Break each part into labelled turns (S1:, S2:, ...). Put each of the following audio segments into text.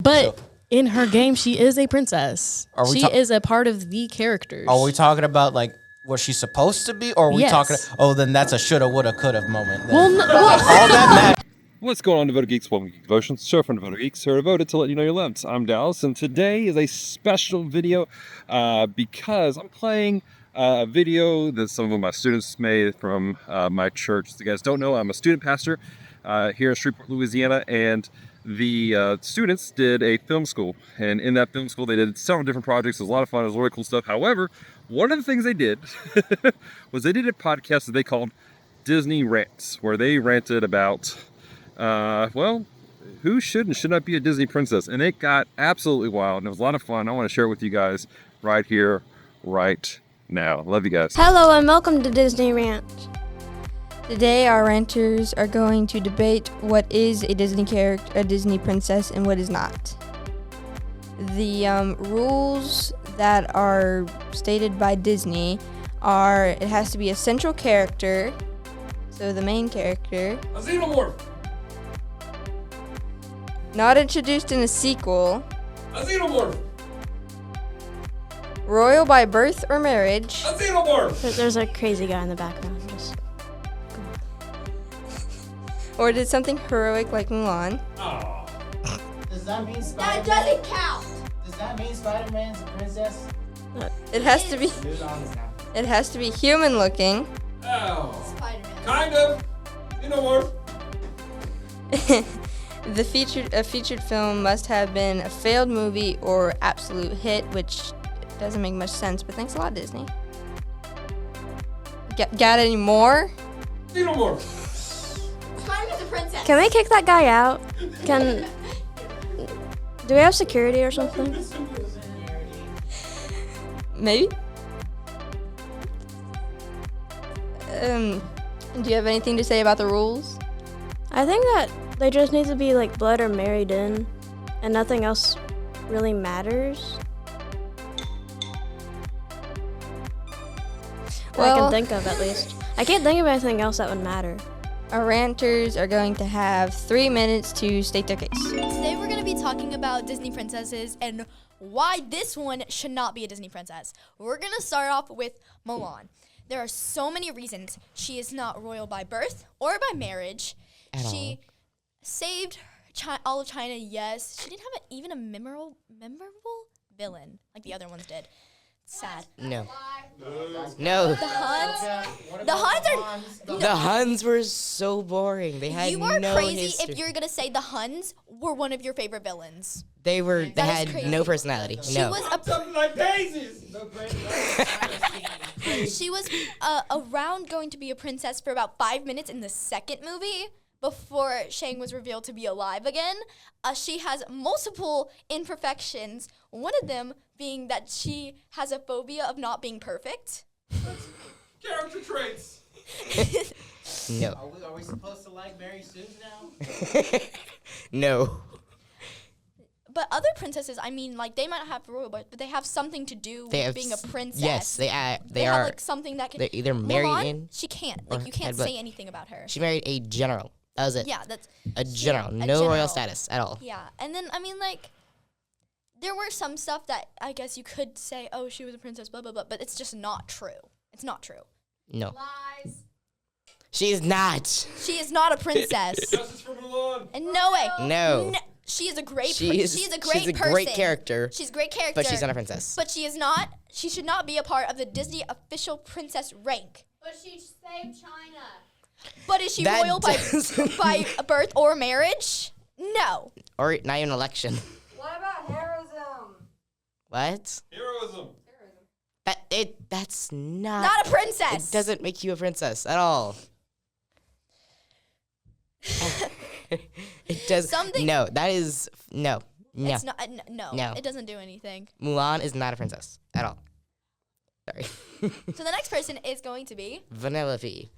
S1: But in her game, she is a princess. She is a part of the characters.
S2: Are we talking about like what she's supposed to be, or are we talking? Oh, then that's a shoulda, woulda, coulda moment. Then.
S1: Well,
S2: all that matters.
S3: What's going on, Devoted Geeks? Welcome to Geek Devotions, show from Devoted Geeks, who are devoted to let you know your limits. I'm Dallas, and today is a special video because I'm playing a video that some of my students made from my church. If you guys don't know, I'm a student pastor here in Shreveport, Louisiana, and the students did a film school. And in that film school, they did several different projects. It was a lot of fun. It was really cool stuff. However, one of the things they did was they did a podcast that they called Disney Rants, where they ranted about well, who should and should not be a Disney princess? And it got absolutely wild, and it was a lot of fun. I want to share it with you guys right here, right now. Love you guys.
S4: Hello and welcome to Disney Rants. Today our ranters are going to debate what is a Disney character, a Disney princess, and what is not. The rules that are stated by Disney are it has to be a central character, so the main character.
S3: A xenomorph!
S4: Not introduced in a sequel.
S3: A xenomorph!
S4: Royal by birth or marriage.
S3: A xenomorph!
S1: There's a crazy guy in the background. Just
S4: Or did something heroic like Mulan.
S3: Oh.
S5: Does that mean Spider-Man?
S4: That doesn't count.
S5: Does that mean Spider-Man's a princess?
S4: It has to be.
S5: Do it honest now.
S4: It has to be human looking.
S3: Oh.
S4: Spider-Man.
S3: Kind of. Xenomorph.
S4: A featured film must have been a failed movie or absolute hit, which doesn't make much sense, but thanks a lot, Disney. Got any more?
S3: Xenomorph.
S4: Spider-Man's a princess.
S1: Can we kick that guy out? Do we have security or something?
S4: Maybe. Do you have anything to say about the rules?
S1: I think that they just need to be like blood or married in, and nothing else really matters. That I can think of, at least. I can't think of anything else that would matter.
S4: Our ranters are going to have 3 minutes to state their case.
S6: Today we're going to be talking about Disney princesses and why this one should not be a Disney princess. We're going to start off with Mulan. There are so many reasons she is not royal by birth or by marriage. She saved all of China, yes. She didn't have even a memorable villain like the other ones did. Sad.
S7: No.
S6: The Huns?
S7: The Huns were so boring. They had
S6: You are
S7: no
S6: crazy
S7: history.
S6: if you're going to say the Huns were one of your favorite villains.
S7: They
S6: That is
S7: had
S6: crazy.
S7: no personality.
S6: She
S7: No.
S6: was
S3: Something like daisies.
S6: She was around going to be a princess for about 5 minutes in the second movie before Shang was revealed to be alive again. She has multiple imperfections, one of them being that she has a phobia of not being perfect.
S3: Character traits.
S7: No.
S5: Are we supposed to like Mary Sue now?
S7: No.
S6: But other princesses, I mean, like, they might have royal birth, but they have something to do with being a princess.
S7: Yes, they
S6: They
S7: are.
S6: have, like, something that can...
S7: They're either married
S6: Mulan,
S7: in.
S6: she can't.
S7: or
S6: Like, you can't
S7: had, but
S6: say anything about her.
S7: She married a general. That was it.
S6: Yeah, that's...
S7: A general.
S6: a
S7: No
S6: general.
S7: royal status at all.
S6: Yeah, and then, I mean, like, there were some stuff that I guess you could say, oh, she was a princess, blah, blah, blah, but it's just not true. It's not true.
S7: No.
S6: Lies.
S7: She is not.
S6: She is not a princess.
S3: Justice for Mulan.
S6: And no way.
S7: No.
S6: She is a great
S7: She's
S6: she's a
S7: She's a
S6: person.
S7: great character.
S6: She's a great character.
S7: But she's not a princess.
S6: But she is not. She should not be a part of the Disney official princess rank.
S8: But she saved China.
S6: But is she
S7: That
S6: royal by birth or marriage? No.
S7: Or not even election.
S4: What about heroism?
S7: What?
S3: Heroism.
S7: That's not.
S6: Not a princess.
S7: It doesn't make you a princess at all. It does.
S6: Something-
S7: No, that is no.
S6: It's not. No.
S7: No.
S6: It doesn't do anything.
S7: Mulan is not a princess at all. Sorry.
S6: So the next person is going to be
S7: Vanellope.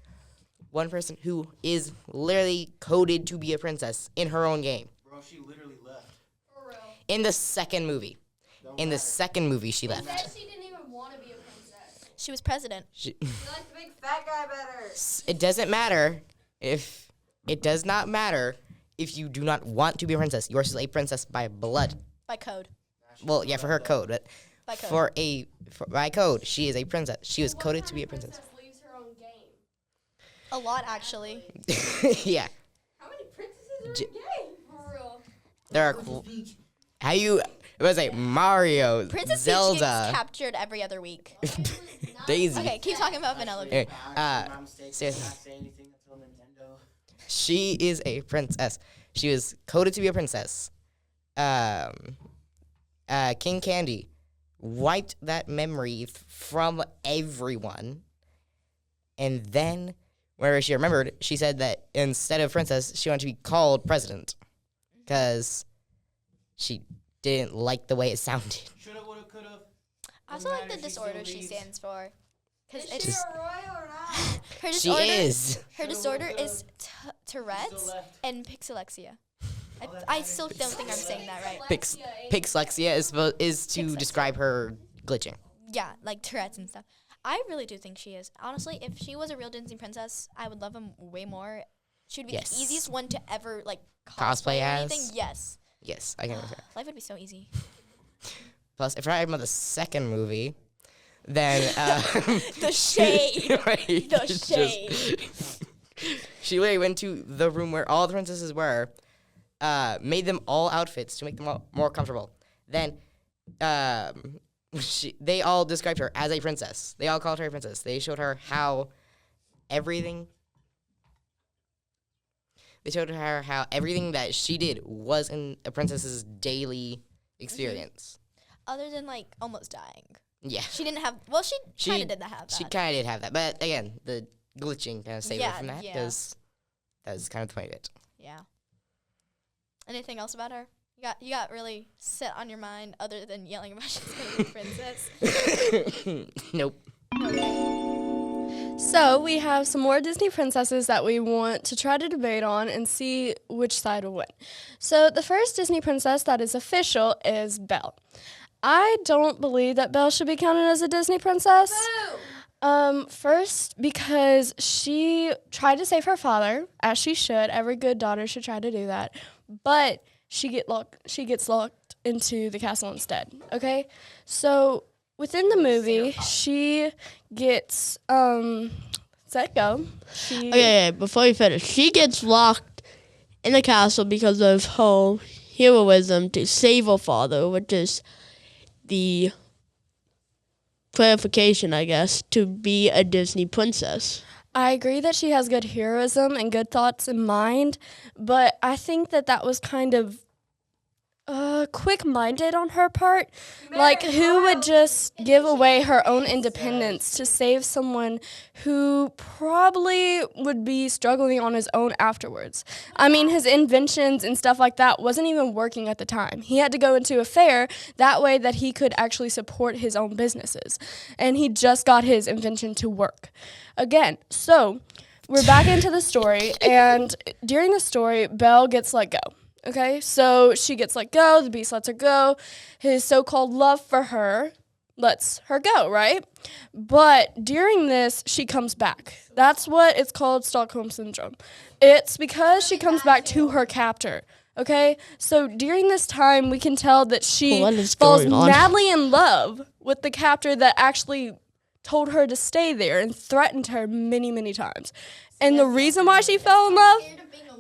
S7: One person who is literally coded to be a princess in her own game.
S5: Bro, she literally left.
S8: For real.
S7: In the second movie. In the second movie, she left.
S8: Said she didn't even want to be a princess.
S6: she was president.
S4: She likes the big fat guy better.
S7: It doesn't matter if it does not matter if you do not want to be a princess, you are still a princess by blood.
S6: By code.
S7: Well, yeah, for her code, but
S6: By code.
S7: by code, she is a princess. She was coded to be a princess.
S8: Leaves her own game.
S6: A lot, actually.
S7: Yeah,
S8: How many princesses are
S7: J-
S8: in the game? For real.
S7: there are. How you? It was like Mario,
S6: Princess Peach
S7: Zelda,
S6: gets captured every other week.
S7: Daisy.
S6: Okay, keep talking about Vanellope.
S7: Okay,
S5: My mistake.
S7: seriously.
S5: Not say anything until Nintendo.
S7: She is a princess. She was coded to be a princess. King Candy wiped that memory from everyone. And then, whenever she remembered, she said that instead of princess, she wanted to be called president. Because she didn't like the way it sounded.
S5: Shoulda, woulda, coulda.
S6: I also like the disorder she stands for. Because
S8: Is
S6: it's
S8: she a royal or not?
S6: her
S7: She
S6: disorder.
S7: is.
S6: Her disorder is Tourette's and pixelexia. I still don't think I'm saying that right.
S7: Pixlexia is to
S6: Pixlexia.
S7: describe her glitching.
S6: Yeah, like Tourette's and stuff. I really do think she is. Honestly, if she was a real Disney princess, I would love him way more. She would be
S7: Yes.
S6: the easiest one to ever like
S7: Cosplay
S6: or
S7: as?
S6: anything. Yes,
S7: Yes, I can understand.
S6: life would be so easy.
S7: Plus, if we're talking about the second movie, then
S6: The shade.
S7: right,
S6: The
S7: it's
S6: shade.
S7: just- she literally went to the room where all the princesses were, made them all outfits to make them all more comfortable. Then, they all described her as a princess. They all called her a princess. They showed her how everything. They showed her how everything that she did was in a princess's daily experience.
S6: Other than like almost dying,
S7: Yeah.
S6: she didn't have. Well, she
S7: She-
S6: kind of did have that.
S7: She kind of did have that, but again, the glitching kind of saved her
S6: Yeah,
S7: from that
S6: yeah.
S7: because that was kind of the point of it.
S6: Yeah. Anything else about her? You got really set on your mind other than yelling about she's gonna be a princess.
S7: Nope.
S1: So we have some more Disney princesses that we want to try to debate on and see which side will win. So the first Disney princess that is official is Belle. I don't believe that Belle should be counted as a Disney princess. First, because she tried to save her father, as she should. Every good daughter should try to do that. But she gets locked into the castle instead. Okay? So within the movie, she gets let go.
S9: Okay, before you finish, she gets locked in the castle because of her heroism to save her father, which is the clarification, I guess, to be a Disney princess.
S1: I agree that she has good heroism and good thoughts in mind, but I think that was kind of quick-minded on her part. Like, who would just give away her own independence to save someone who probably would be struggling on his own afterwards? I mean, his inventions and stuff like that wasn't even working at the time. He had to go into a fair that way that he could actually support his own businesses. And he just got his invention to work. Again, so we're back into the story, and during the story, Belle gets let go. Okay, so she gets let go, the Beast lets her go, his so-called love for her lets her go, right? But during this, she comes back. That's what it's called, Stockholm Syndrome. It's because she comes back to her captor, okay? So during this time, we can tell that she
S9: What is
S1: falls
S9: going on?
S1: madly in love with the captor that actually told her to stay there and threatened her many, many times. And the reason why she fell in love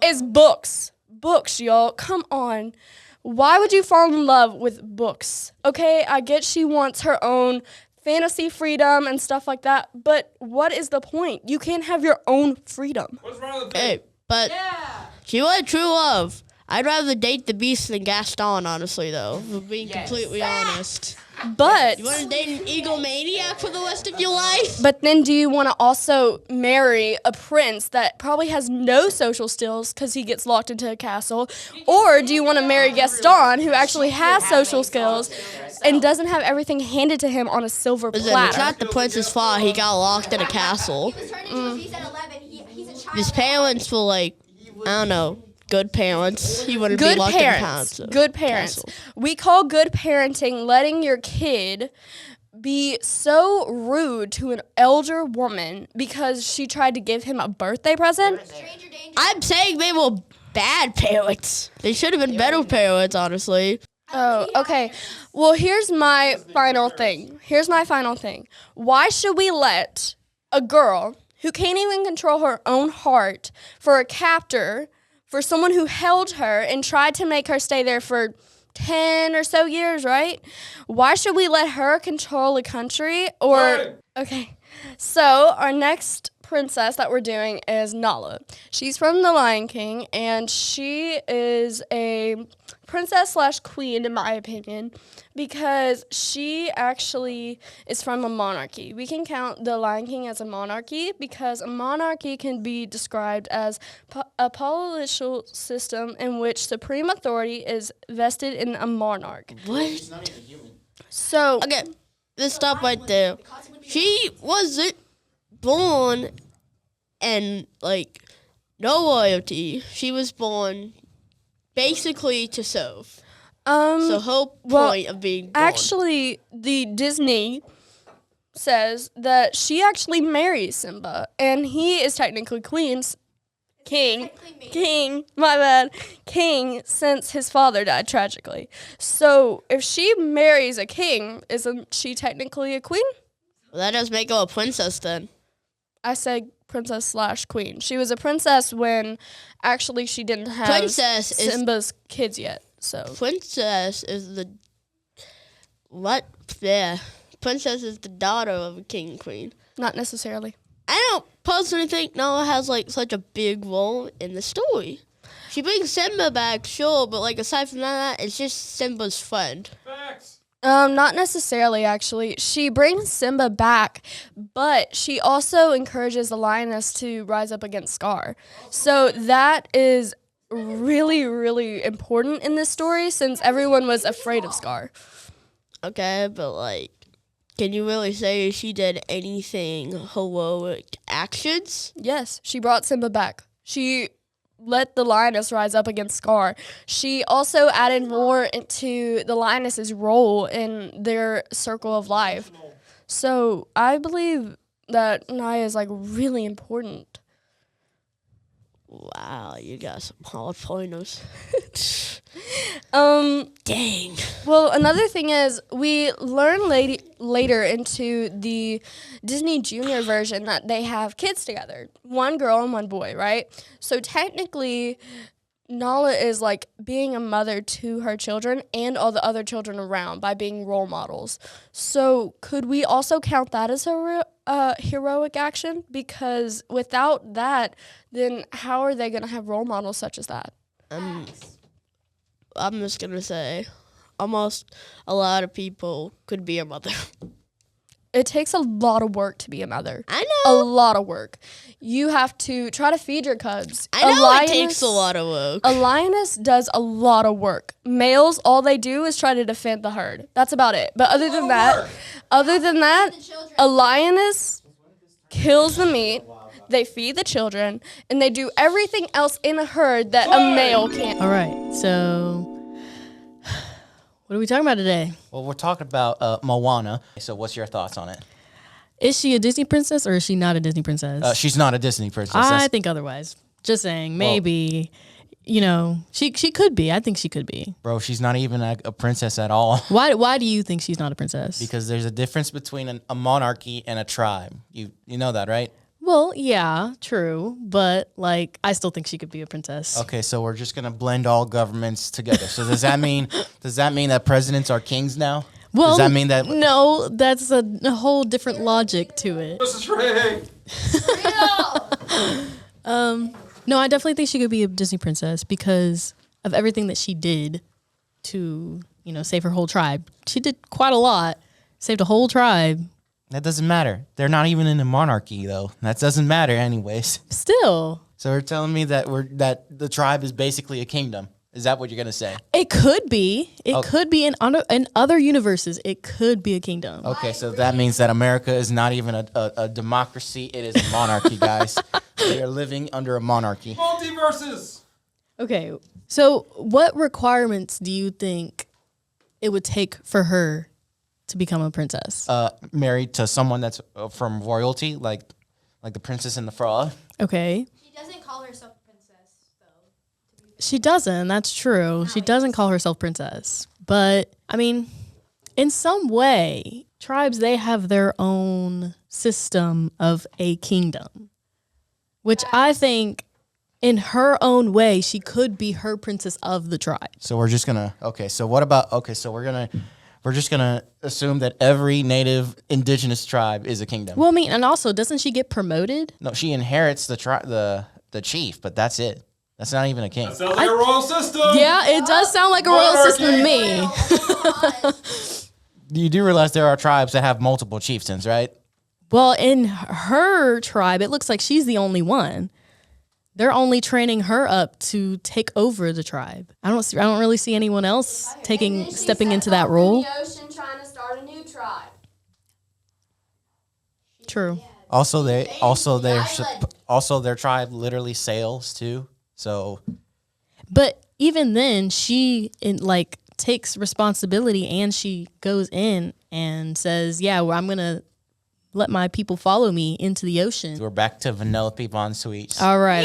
S1: is books. Books, y'all. Come on. Why would you fall in love with books? Okay, I get she wants her own fantasy freedom and stuff like that, but what is the point? You can't have your own freedom.
S9: Hey, but she was true love. I'd rather date the Beast than Gaston, honestly, though, for being completely honest.
S1: But
S9: You want to date an egomaniac for the rest of your life?
S1: But then do you want to also marry a prince that probably has no social skills because he gets locked into a castle? Or do you want to marry Gaston, who actually has social skills and doesn't have everything handed to him on a silver
S9: Listen,
S1: platter?
S9: it's not the prince's fault he got locked in a castle.
S8: He was turning into a beast at 11. He's a child.
S9: His parents were like, I don't know, good parents. He wouldn't be
S1: Good
S9: locked
S1: parents.
S9: in a
S1: Good parents.
S9: castle.
S1: We call good parenting letting your kid be so rude to an elder woman because she tried to give him a birthday present.
S8: Stranger danger.
S9: I'm saying they were bad parents. They should have been better parents, honestly.
S1: Oh, okay. Well, here's my final thing. Why should we let a girl who can't even control her own heart for a captor, for someone who held her and tried to make her stay there for 10 or so years, right? Why should we let her control a country? Or, okay. So, our next princess that we're doing is Nala. She's from The Lion King, and she is a princess / queen, in my opinion, because she actually is from a monarchy. We can count The Lion King as a monarchy because a monarchy can be described as a political system in which supreme authority is vested in a monarch.
S9: What?
S1: So,
S9: Okay, let's stop right there. She wasn't born and like no loyalty. She was born basically to serve. So whole point of being born.
S1: actually, the Disney says that she actually marries Simba, and he is technically king, my bad, king since his father died tragically. So if she marries a king, isn't she technically a queen?
S9: Well, that does make her a princess then.
S1: I said princess / queen. She was a princess when actually she didn't have
S9: Princess is-
S1: Simba's kids yet. So
S9: Princess is the what? Yeah, princess is the daughter of a king and queen.
S1: not necessarily.
S9: I don't personally think Nala has like such a big role in the story. She brings Simba back, sure, but like aside from that, it's just Simba's friend.
S1: Not necessarily, actually. She brings Simba back, but she also encourages the lioness to rise up against Scar. So that is really, really important in this story since everyone was afraid of Scar.
S9: Okay, but like, can you really say she did anything heroic actions?
S1: Yes, she brought Simba back. She let the lioness rise up against Scar. She also added more into the lioness's role in their circle of life. So I believe that Naya is like really important.
S9: Wow, you got some hard pointers. Dang.
S1: Well, another thing is we learn later into the Disney Junior version that they have kids together, one girl and one boy, right? So technically, Nala is like being a mother to her children and all the other children around by being role models. So could we also count that as a heroic action? Because without that, then how are they going to have role models such as that?
S9: I'm just gonna say, almost a lot of people could be a mother.
S1: It takes a lot of work to be a mother.
S9: I
S1: A
S9: know.
S1: lot of work. You have to try to feed your cubs.
S9: I know it takes a lot of work.
S1: A lioness does a lot of work. Males, all they do is try to defend the herd. That's about it. But other than that, a lioness kills the meat, they feed the children, and they do everything else in a herd that a male can't.
S10: All right, so what are we talking about today?
S2: Well, we're talking about Moana. So what's your thoughts on it?
S10: Is she a Disney princess or is she not a Disney princess?
S2: She's not a Disney princess.
S10: I think otherwise. Just saying, maybe, she could be. I think she could be.
S2: Bro, she's not even a princess at all.
S10: Why do you think she's not a princess?
S2: Because there's a difference between a monarchy and a tribe. You know that, right?
S10: Well, yeah, true, but like I still think she could be a princess.
S2: Okay, so we're just gonna blend all governments together. So does that mean that presidents are kings now?
S10: Well,
S2: does that mean that?
S10: No, that's a whole different logic to it.
S3: This is Ray.
S10: No, I definitely think she could be a Disney princess because of everything that she did to, save her whole tribe. She did quite a lot, saved a whole tribe.
S2: That doesn't matter. They're not even in a monarchy though. That doesn't matter anyways.
S10: Still.
S2: So you're telling me that the tribe is basically a kingdom. Is that what you're gonna say?
S10: It could be. It could be in other universes. It could be a kingdom.
S2: Okay, so that means that America is not even a democracy. It is a monarchy, guys. We are living under a monarchy.
S3: Multiverses.
S10: Okay, so what requirements do you think it would take for her to become a princess?
S2: Married to someone that's from royalty, like the Princess and the Frog.
S10: Okay.
S8: She doesn't call herself a princess, though, to be
S10: She doesn't. That's true. She doesn't call herself princess. But, I mean, in some way, tribes, they have their own system of a kingdom, which I think in her own way, she could be her princess of the tribe.
S2: So we're just gonna so what about so we're just gonna assume that every native indigenous tribe is a kingdom.
S10: Well, I mean, and also, doesn't she get promoted?
S2: No, she inherits the chief, but that's it. That's not even a king.
S3: Sounds like a royal system.
S10: Yeah, it does sound like a royal system to me.
S2: You do realize there are tribes that have multiple chieftains, right?
S10: Well, in her tribe, it looks like she's the only one. They're only training her up to take over the tribe. I don't really see anyone else stepping into that role.
S1: In the ocean trying to start a new tribe.
S10: True.
S2: Also, their tribe literally sails too. So,
S10: But even then, she takes responsibility and she goes in and says, "Yeah, well, I'm gonna let my people follow me into the ocean."
S2: we're back to Vanellope Von Sweets.
S10: All right.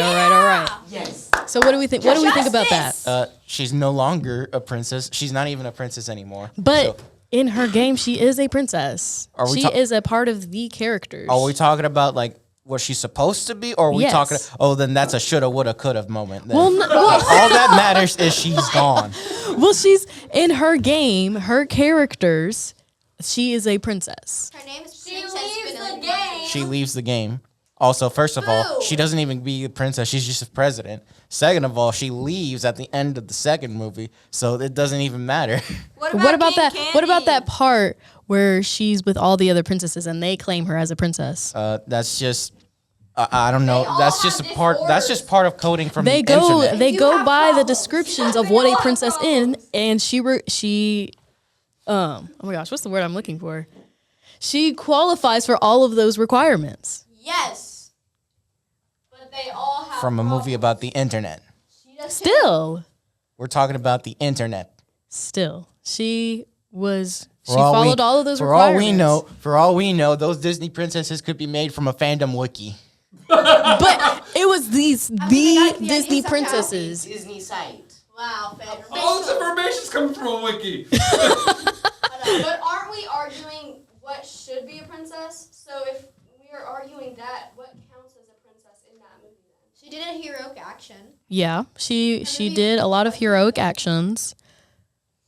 S5: Yes.
S10: So what do we think? What do we think about that?
S2: She's no longer a princess. She's not even a princess anymore.
S10: But in her game, she is a princess.
S2: Are we
S10: She is a part of the characters.
S2: Are we talking about like what she's supposed to be, or are we
S10: Yes.
S2: talking? Oh, then that's a shoulda, woulda, coulda moment. Then.
S10: Well,
S2: all that matters is she's gone.
S10: well, she's in her game. Her characters. She is a princess.
S8: Her name is
S1: She
S8: Princess
S1: leaves the
S8: Vanilla.
S1: game.
S2: She leaves the game. Also, first of all, she doesn't even be a princess. She's just a president. Second of all, she leaves at the end of the second movie, so it doesn't even matter.
S10: What about that? What about that part where she's with all the other princesses and they claim her as a princess?
S2: That's just. I don't know. That's just a part. That's just part of coding from
S10: They
S2: the
S10: go.
S2: internet.
S10: They go by the descriptions of what a princess is, and she. Oh my gosh, what's the word I'm looking for? She qualifies for all of those requirements.
S8: Yes.
S1: But they all have
S2: From a movie about the internet.
S10: Still,
S2: We're talking about the internet.
S10: she was. She
S2: For all we-
S10: followed all of those
S2: For all
S10: requirements.
S2: for all we know, those Disney princesses could be made from a fandom wiki.
S10: But it was the Disney princesses.
S5: Disney site.
S8: Wow, Fed.
S3: All this information's coming from a wiki.
S1: But aren't we arguing what should be a princess? So if we are arguing that, what counts as a princess in that movie then?
S8: She did a heroic action.
S10: Yeah, she did a lot of heroic actions.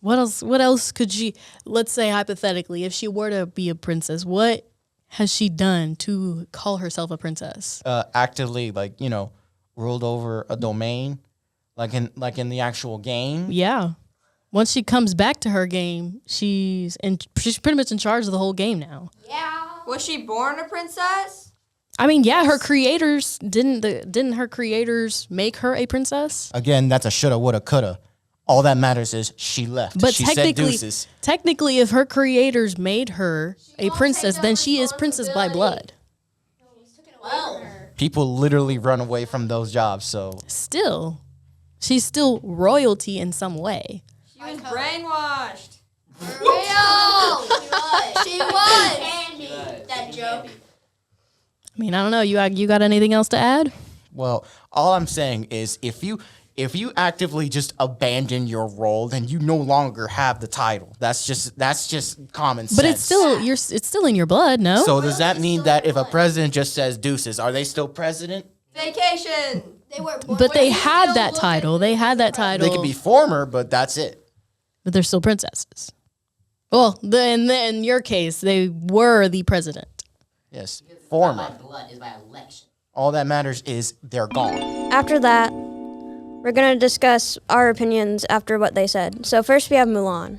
S10: What else could she? Let's say hypothetically, if she were to be a princess, what has she done to call herself a princess?
S2: Actively, ruled over a domain, like in the actual game.
S10: Yeah. Once she comes back to her game, she's pretty much in charge of the whole game now.
S8: Yeah.
S4: Was she born a princess?
S10: I mean, yeah, her creators didn't her creators make her a princess?
S2: Again, that's a shoulda, woulda, coulda. All that matters is she left.
S10: But
S2: she said deuces.
S10: technically, if her creators made her a princess, then she is princess by blood.
S8: Well.
S2: People literally run away from those jobs. So
S10: Still, she's still royalty in some way.
S4: She was brainwashed.
S8: Real. She was. Candy. That joke.
S10: I mean, I don't know. You got anything else to add?
S2: well, all I'm saying is if you actively just abandon your role, then you no longer have the title. That's just common sense.
S10: But it's still in your blood, no?
S2: So does that mean that if a president just says deuces, are they still president?
S4: Vacation.
S8: They were.
S10: But they had that title. They had that title.
S2: They could be former, but that's it.
S10: But they're still princesses. Well, then in your case, they were the president.
S2: Yes,
S5: Not
S2: former.
S5: by blood, is by election.
S2: All that matters is they're gone.
S11: After that, we're going to discuss our opinions after what they said. So first we have Mulan.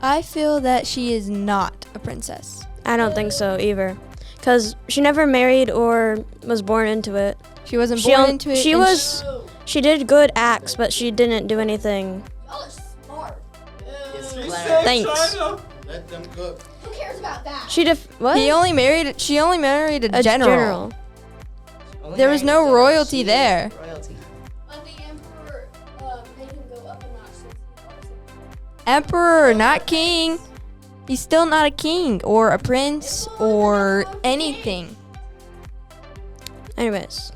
S4: I feel that she is not a princess.
S11: I don't think so either. Because she never married or was born into it.
S4: She wasn't
S11: She
S4: born
S11: on-
S4: into it.
S11: she
S4: and
S11: was- She did good acts, but she didn't do anything.
S8: Y'all are smart.
S11: Thanks.
S2: Let them cook.
S8: Who cares about that?
S11: She what?
S4: She only married a general. There was no royalty there.
S5: Royalty.
S1: But the emperor made him go up a notch since he was
S4: Emperor, not king. He's still not a king or a prince or anything.
S11: Anyways,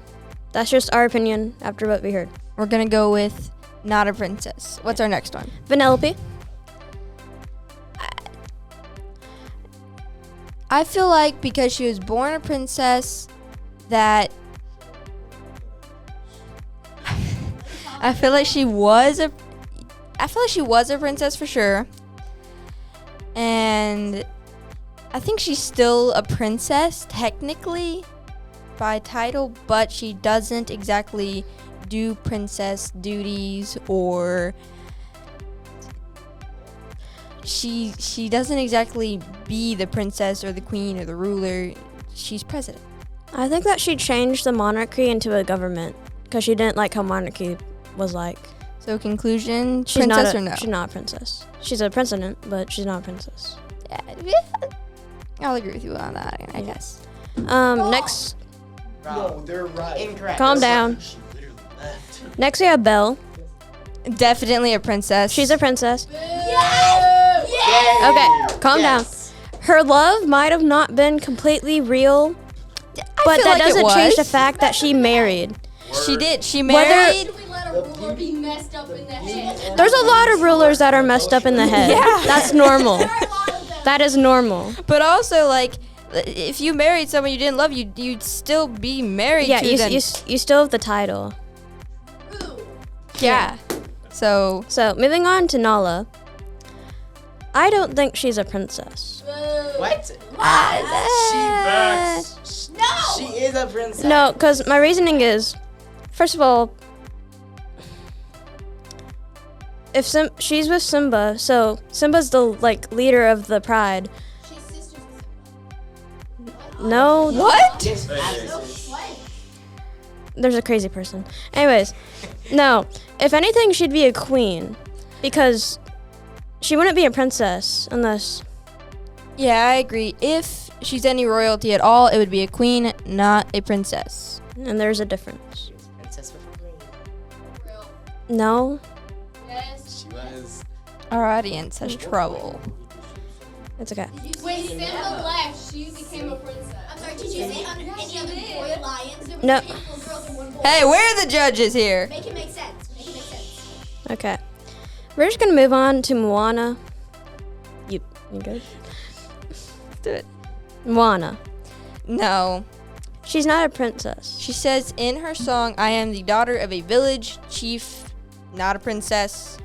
S11: that's just our opinion after what we heard.
S4: We're gonna go with not a princess. What's our next one?
S11: Vanellope.
S4: I feel like because she was born a princess, that I feel like she was a princess for sure. And I think she's still a princess technically by title, but she doesn't exactly do princess duties, or she doesn't exactly be the princess or the queen or the ruler. She's president.
S11: I think that she changed the monarchy into a government because she didn't like how monarchy was like.
S4: So conclusion,
S11: She's
S4: princess
S11: not
S4: or no?
S11: She's not a princess. She's a president, but she's not a princess.
S4: Yeah, I'll agree with you on that, I guess.
S11: Next,
S5: No, they're right. Incorrect.
S11: calm down. Next we have Belle.
S4: Definitely a princess.
S11: She's a princess.
S5: Yes!
S11: Okay, calm down. Her love might have not been completely real, but
S4: feel
S11: that
S4: like it
S11: doesn't change the
S4: was.
S11: fact that she married.
S4: She did. She
S11: Whether-
S4: married.
S8: We let a ruler be messed up in the head.
S11: There's a lot of rulers that are messed up in the head.
S4: Yeah.
S11: That's normal.
S8: There are a lot of them.
S11: That is normal.
S4: But also, like, if you married someone you didn't love, you'd still be married
S11: Yeah,
S4: to them.
S11: you still have the title.
S4: Yeah. So
S11: So, moving on to Nala. I don't think she's a princess.
S5: What? She is a princess.
S11: No, because my reasoning is, first of all, if she's with Simba, so Simba's the like leader of the pride.
S8: She's sisters with
S11: No,
S4: what?
S11: there's a crazy person. Anyways, no. If anything, she'd be a queen, because she wouldn't be a princess unless.
S4: Yeah, I agree. If she's any royalty at all, it would be a queen, not a princess.
S11: And there's a difference.
S5: Princess with a ring.
S11: No.
S8: Yes.
S5: She was.
S4: Our audience has trouble.
S11: It's okay.
S8: Wait, Simba left. She became a princess. I'm sorry, did you say under any other boy lions? There were
S11: No.
S8: 8 little girls and 1 boy.
S4: Hey, where are the judges here?
S8: Make it make sense. Make it make sense.
S11: Okay. We're just gonna move on to Moana. You good?
S4: Do it.
S11: Moana.
S4: No.
S11: She's not a princess.
S4: She says in her song, I am the daughter of a village chief, not a princess.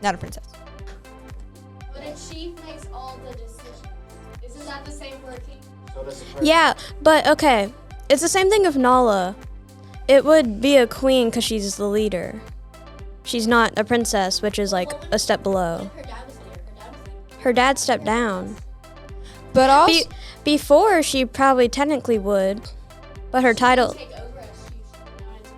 S4: Not a princess.
S8: But a chief makes all the decisions. Isn't that the same for a king?
S11: Yeah, but okay. It's the same thing with Nala. It would be a queen because she's the leader. She's not a princess, which is like a step below.
S8: Her dad was there.
S11: Her dad stepped down.
S4: But also,
S11: Before, she probably technically would, but her title.
S8: Take over as chief.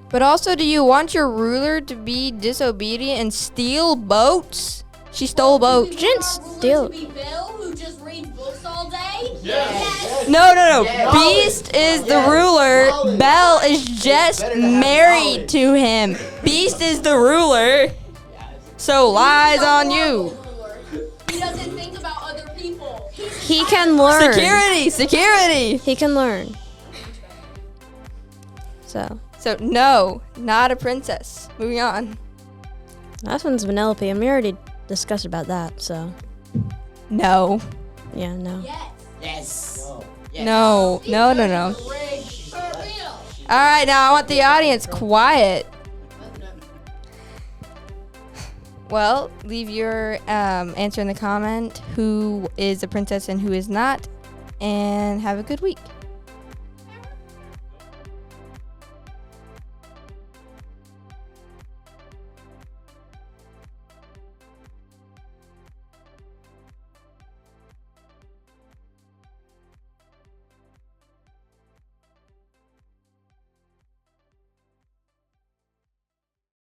S4: But also, do you want your ruler to be disobedient and steal boats? She stole boats.
S11: She didn't steal.
S8: To be Bill, who just reads books all day?
S4: No. Beast is the ruler. Belle is just married to him. Beast is the ruler. So lies on you.
S8: He doesn't think about other people.
S11: He can learn.
S4: Security.
S11: He can learn. So,
S4: No, not a princess. Moving on.
S11: last one's Vanellope, and we already discussed about that, so.
S4: No.
S11: Yeah, no.
S5: Yes.
S4: No.
S8: Rigged. For real.
S4: All right, now I want the audience quiet. Well, leave your answer in the comment. Who is a princess and who is not? And have a good week.